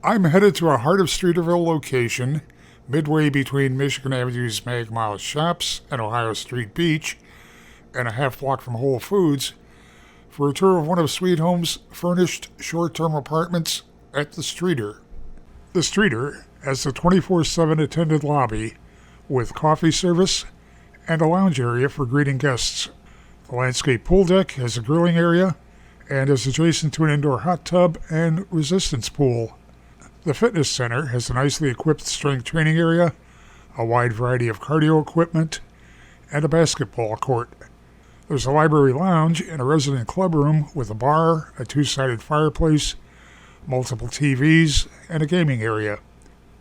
I'm headed to a heart of Streeterville location, midway between Michigan Avenue's Mag Mile Shops and Ohio Street Beach, and a half block from Whole Foods, for a tour of one of Sweet Home's furnished short-term apartments at the Streeter. The Streeter has a 24/7 attended lobby with coffee service and a lounge area for greeting guests. The landscape pool deck has a grilling area and is adjacent to an indoor hot tub and resistance pool. The fitness center has a nicely equipped strength training area, a wide variety of cardio equipment, and a basketball court. There's a library lounge and a resident club room with a bar, a two-sided fireplace, multiple TVs, and a gaming area.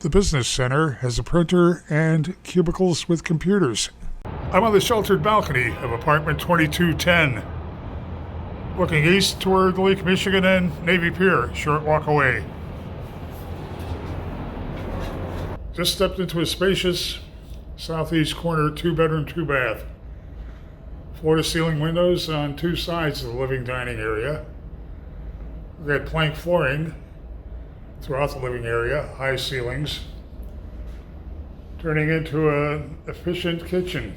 The business center has a printer and cubicles with computers. I'm on the sheltered balcony of apartment 2210, looking east toward Lake Michigan and Navy Pier, short walk away. Just stepped into a spacious southeast corner 2-bedroom, 2-bath. Floor-to-ceiling windows on two sides of the living dining area. We've got plank flooring throughout the living area, high ceilings, turning into an efficient kitchen.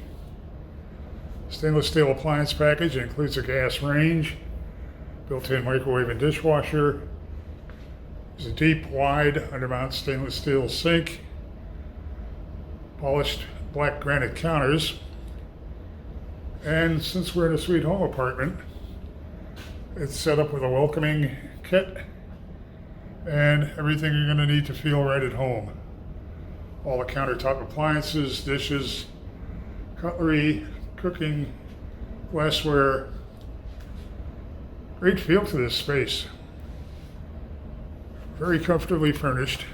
Stainless steel appliance package includes a gas range, built-in microwave and dishwasher. There's a deep, wide, undermount stainless steel sink, polished black granite counters, and since we're in a Sweet Home apartment, it's set up with a welcoming kit and everything you're going to need to feel right at home. All the countertop appliances, dishes, cutlery, cooking, glassware. Great feel to this space. Very comfortably furnished.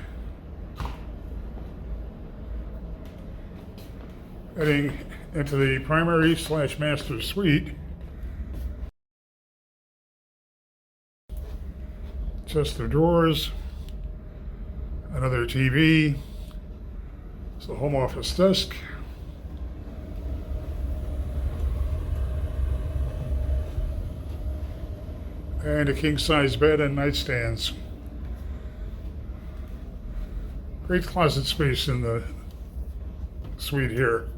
Heading into the primary/master suite. Chest of drawers, another TV, it's a home office desk, and a king-size bed and nightstands. Great closet space in the suite here.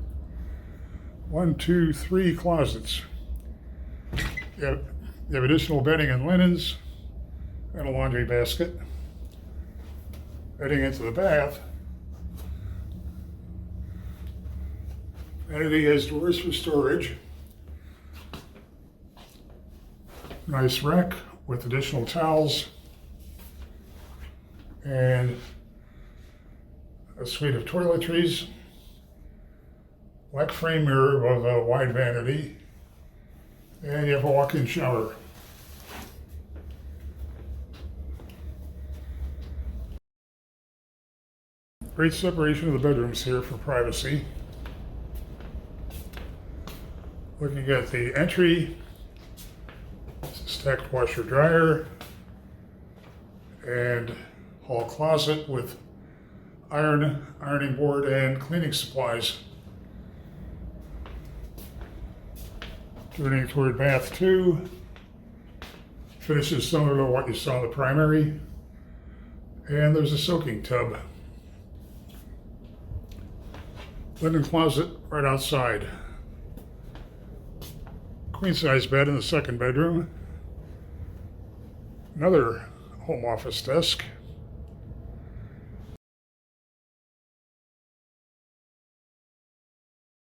1, 2, 3 closets. You have additional bedding and linens and a laundry basket. Heading into the bath. Vanity has doors for storage. Nice rack with additional towels. And a suite of toiletries. Black frame mirror above a wide vanity, and you have a walk-in shower. Great separation of the bedrooms here for privacy. Looking at the entry, stacked washer dryer, and hall closet with ironing board and cleaning supplies. Turning toward bath 2, finishes similar to what you saw in the primary, and there's a soaking tub. Linen closet right outside. Queen-size bed in the second bedroom. Another home office desk.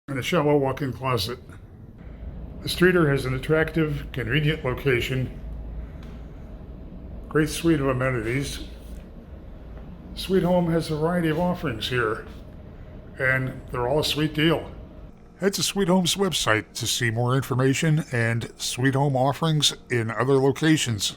And a shallow walk-in closet. The Streeter has an attractive, convenient location, great suite of amenities. Sweet Home has a variety of offerings here, and they're all a sweet deal. Head to Sweet Home's website to see more information and Sweet Home offerings in other locations.